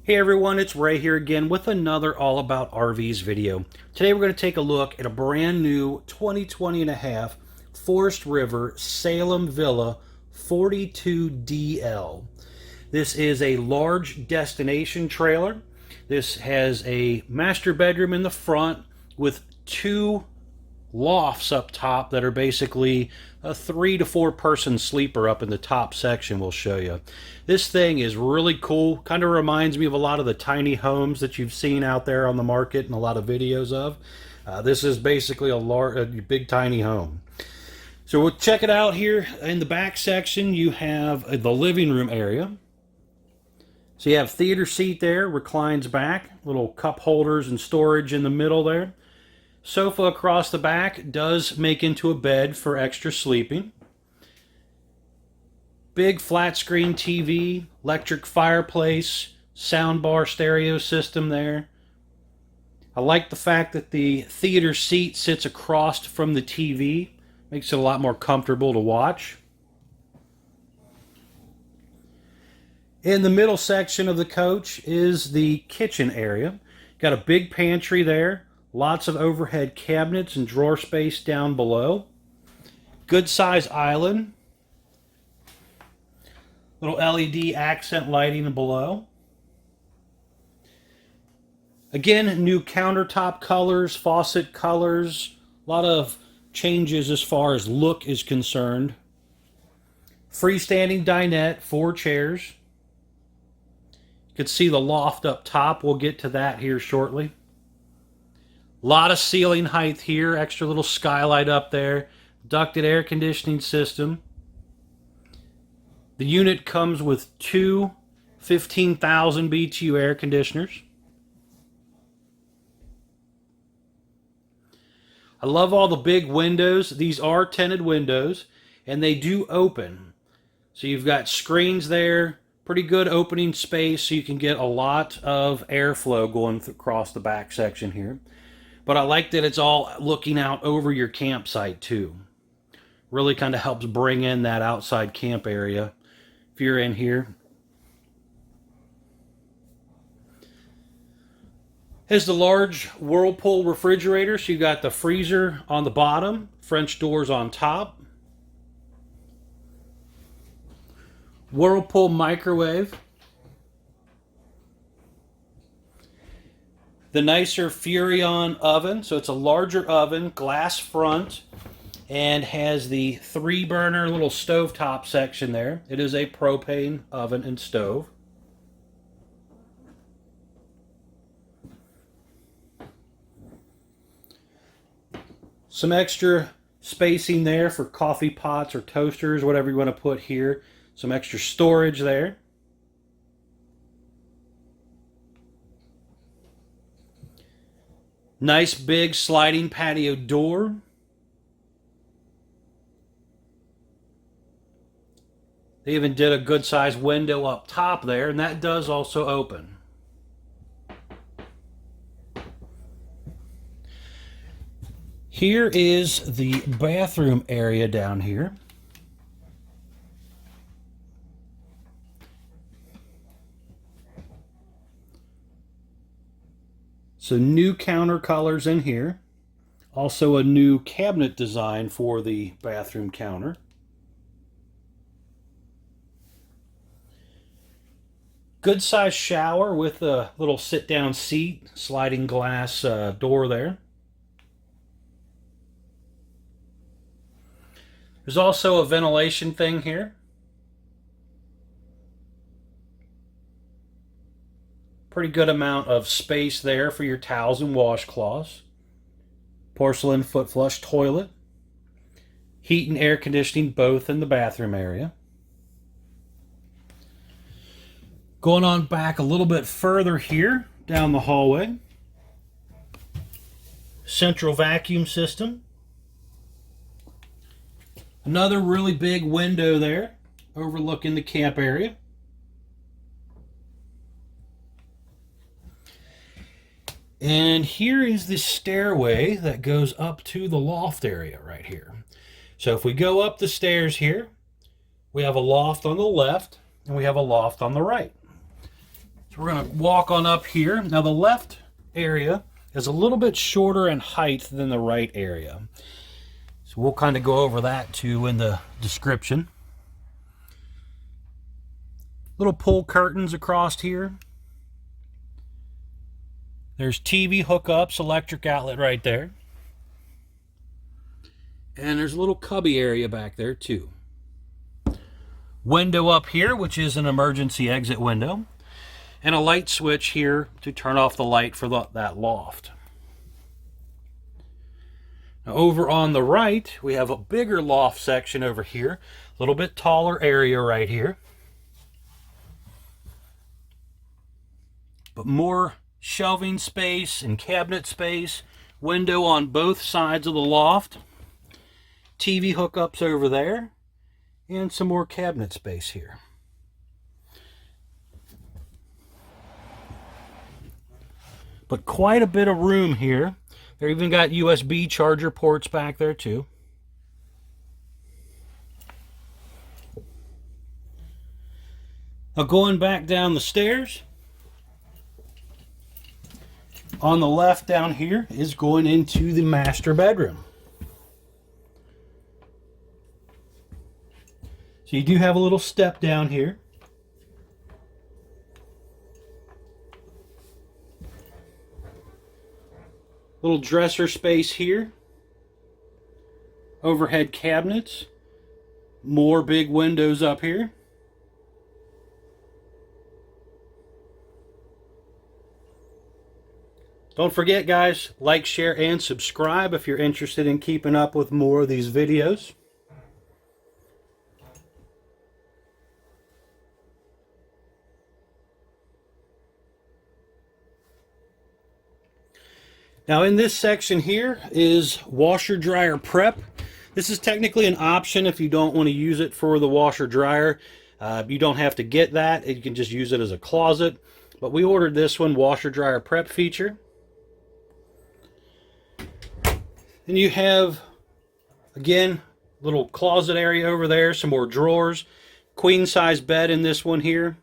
Hey everyone, it's Ray here again with another All About RVs video. Today we're going to take a look at a brand new 2020 and a half Forest River Salem Villa 42DL. This is a large destination trailer. This has a master bedroom in the front with two lofts up top that are basically a 3 to 4 person sleeper up in the top section. We'll show you. This thing is really cool. Kind of reminds me of a lot of the tiny homes that you've seen out there on the market and a lot of videos of. This is basically a big tiny home. So we'll check it out here. In the back section you have the living room area. So you have theater seat there, reclines back, little cup holders and storage in the middle there. Sofa across the back does make into a bed for extra sleeping. Big flat screen TV, electric fireplace, soundbar stereo system there. I like the fact that the theater seat sits across from the TV. Makes it a lot more comfortable to watch. In the middle section of the coach is the kitchen area. Got a big pantry there. Lots of overhead cabinets and drawer space down below. Good size island. Little LED accent lighting below. Again, new countertop colors, faucet colors. A lot of changes as far as look is concerned. Freestanding dinette, 4 chairs. You can see the loft up top. We'll get to that here shortly. A lot of ceiling height here, extra little skylight up there, ducted air conditioning system. The unit comes with 2 15,000 BTU air conditioners. I love all the big windows. These are tinted windows and they do open. So you've got screens there, pretty good opening space so you can get a lot of airflow going across the back section here. But I like that it's all looking out over your campsite too. Really kind of helps bring in that outside camp area if you're in here. Has the large Whirlpool refrigerator, so you got the freezer on the bottom, French doors on top. Whirlpool microwave. The nicer Furrion oven, so it's a larger oven, glass front, and has the 3-burner little stovetop section there. It is a propane oven and stove. Some extra spacing there for coffee pots or toasters, whatever you want to put here. Some extra storage there. Nice big sliding patio door. They even did a good sized window up top there, and that does also open. Here is the bathroom area down here. So new counter colors in here. Also a new cabinet design for the bathroom counter. Good size shower with a little sit down seat, sliding glass door there. There's also a ventilation thing here. Pretty good amount of space there for your towels and washcloths. Porcelain foot flush toilet. Heat and air conditioning both in the bathroom area. Going on back a little bit further here down the hallway. Central vacuum system. Another really big window there overlooking the camp area. And here is the stairway that goes up to the loft area right here. So if we go up the stairs here, we have a loft on the left and we have a loft on the right. So we're going to walk on up here. Now the left area is a little bit shorter in height than the right area. So we'll kind of go over that too in the description. Little pull curtains across here. There's TV hookups, electric outlet right there. And there's a little cubby area back there too. Window up here, which is an emergency exit window. And a light switch here to turn off the light for that loft. Now over on the right, we have a bigger loft section over here. A little bit taller area right here. But more shelving space and cabinet space. Window on both sides of the loft. TV hookups over there. And some more cabinet space here. But quite a bit of room here. They've even got USB charger ports back there too. Now going back down the stairs, on the left down here is going into the master bedroom. So you do have a little step down here. Little dresser space here. Overhead cabinets. More big windows up here. Don't forget, guys, like, share, and subscribe if you're interested in keeping up with more of these videos. Now in this section here is washer dryer prep. This is technically an option if you don't want to use it for the washer dryer. You don't have to get that. You can just use it as a closet. But we ordered this one, washer dryer prep feature. And you have, again, little closet area over there, some more drawers. Queen size bed in this one here.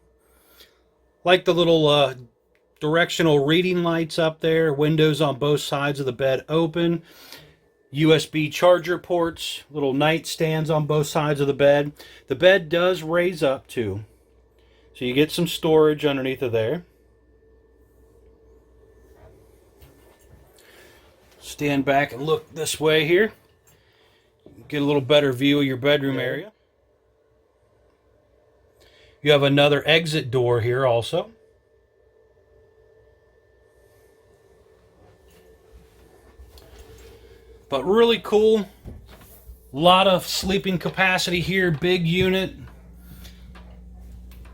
Like the little directional reading lights up there, windows on both sides of the bed open, USB charger ports, little nightstands on both sides of the bed. The bed does raise up too, so you get some storage underneath of there. Stand back and look this way here. Get a little better view of your bedroom area. You have another exit door here also. But really cool. A lot of sleeping capacity here. Big unit.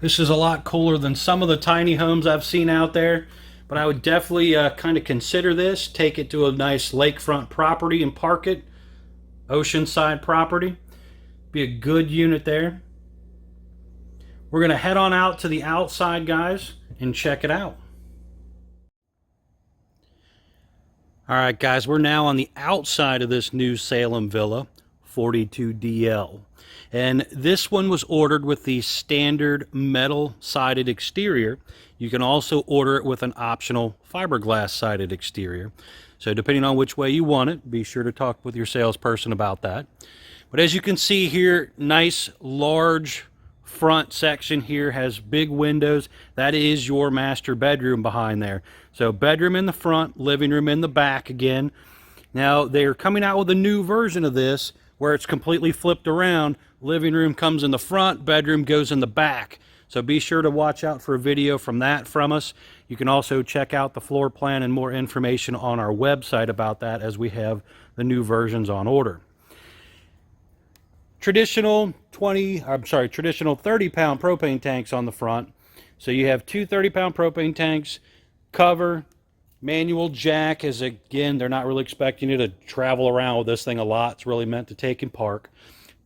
This is a lot cooler than some of the tiny homes I've seen out there. But I would definitely kind of consider this. Take it to a nice lakefront property and park it. Oceanside property. Be a good unit there. We're going to head on out to the outside, guys, and check it out. All right, guys, we're now on the outside of this new Salem Villa, 42DL. And this one was ordered with the standard metal-sided exterior. You can also order it with an optional fiberglass-sided exterior. So depending on which way you want it, be sure to talk with your salesperson about that. But as you can see here, nice, large front section here, has big windows. That is your master bedroom behind there. So bedroom in the front, living room in the back again. Now they're coming out with a new version of this where it's completely flipped around. Living room comes in the front, bedroom goes in the back. So be sure to watch out for a video from that from us. You can also check out the floor plan and more information on our website about that as we have the new versions on order. Traditional 30-pound propane tanks on the front. So you have two 30-pound propane tanks, cover, manual jack, as again, they're not really expecting you to travel around with this thing a lot. It's really meant to take and park.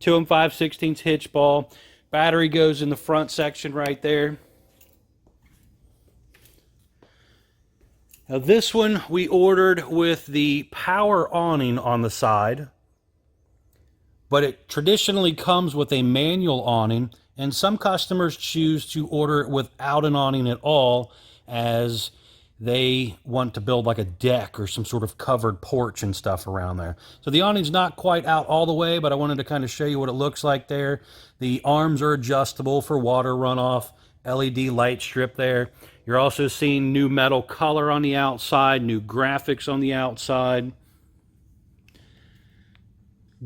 2 5/16 hitch ball. Battery goes in the front section right there. Now this one we ordered with the power awning on the side. But it traditionally comes with a manual awning And some customers choose to order it without an awning at all, as they want to build like a deck or some sort of covered porch and stuff around there. So the awning's not quite out all the way, but I wanted to kind of show you what it looks like there. The arms are adjustable for water runoff, LED light strip there. You're also seeing new metal color on the outside, new graphics on the outside.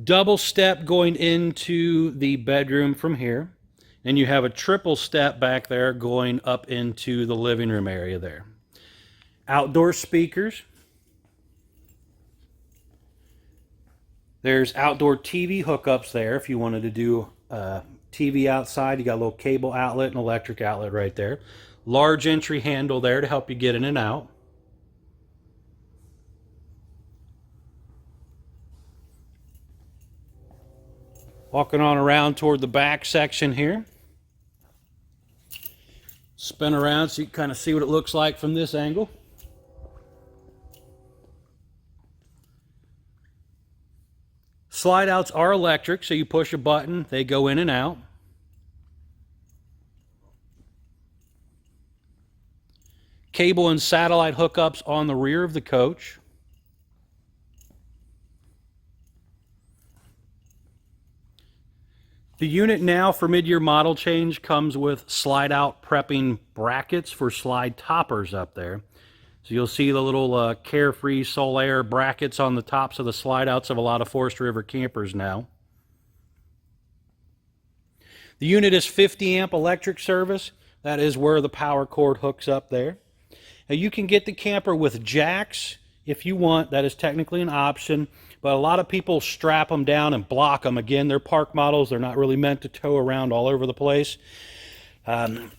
Double step going into the bedroom from here. And you have a triple step back there going up into the living room area there. Outdoor speakers. There's outdoor TV hookups there if you wanted to do TV outside. You got a little cable outlet and electric outlet right there. Large entry handle there to help you get in and out. Walking on around toward the back section here. Spin around so you can kind of see what it looks like from this angle. Slide outs are electric, so you push a button, they go in and out. Cable and satellite hookups on the rear of the coach. The unit now for mid-year model change comes with slide out prepping brackets for slide toppers up there. So you'll see the little Carefree Solaire brackets on the tops of the slide outs of a lot of Forestriver campers now. The unit is 50 amp electric service. That is where the power cord hooks up there. Now you can get the camper with jacks if you want. That is technically an option, but a lot of people strap them down and block them. Again, they're park models. They're not really meant to tow around all over the place.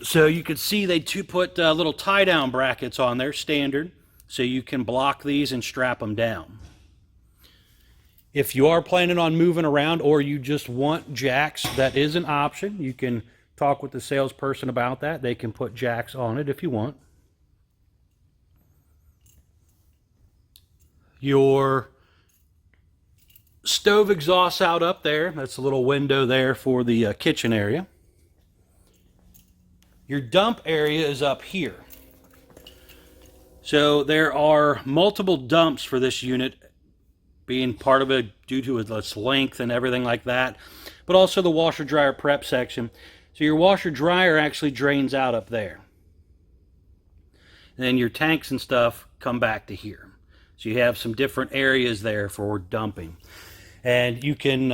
So you could see they put little tie-down brackets on there, standard, so you can block these and strap them down. If you are planning on moving around or you just want jacks, that is an option. You can talk with the salesperson about that. They can put jacks on it if you want. Your stove exhaust out up there. That's a little window there for the kitchen area. Your dump area is up here. So there are multiple dumps for this unit, being part of it due to its length and everything like that, but also the washer dryer prep section. So your washer dryer actually drains out up there. And then your tanks and stuff come back to here. So you have some different areas there for dumping. And you can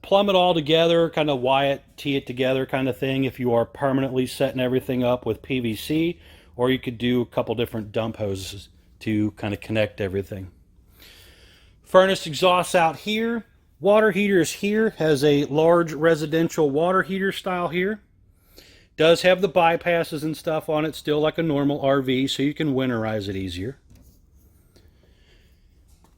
plumb it all together, kind of wire it, tee it together kind of thing if you are permanently setting everything up with PVC, or you could do a couple different dump hoses to kind of connect everything. Furnace exhaust out here. Water heater is here, has a large residential water heater style here. Does have the bypasses and stuff on it, still like a normal RV, so you can winterize it easier.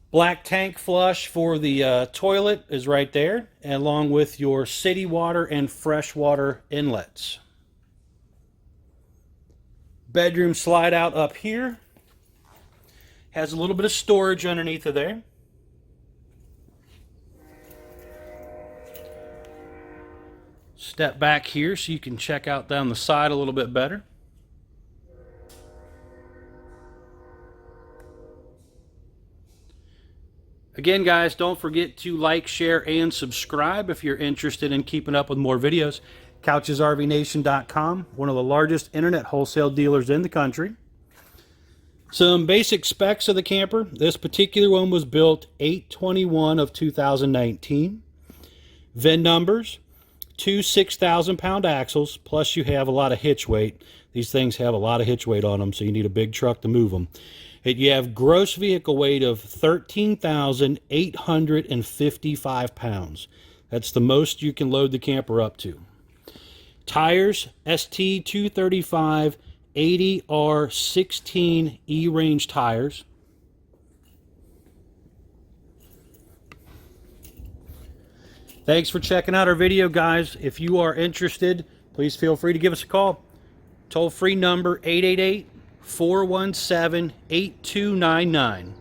Black tank flush for the toilet is right there, along with your city water and freshwater inlets. Bedroom slide out up here. Has a little bit of storage underneath of there. Step back here so you can check out down the side a little bit better. Again, guys, don't forget to like, share, and subscribe if you're interested in keeping up with more videos. CouchesRVNation.com, one of the largest internet wholesale dealers in the country. Some basic specs of the camper. This particular one was built 8/21 of 2019. VIN numbers, two 6,000-pound axles, plus you have a lot of hitch weight. These things have a lot of hitch weight on them, so you need a big truck to move them. You have gross vehicle weight of 13,855 pounds. That's the most you can load the camper up to. Tires, ST 235 80R16 E-range tires. Thanks for checking out our video, guys. If you are interested, please feel free to give us a call. Toll-free number 888-417-8299.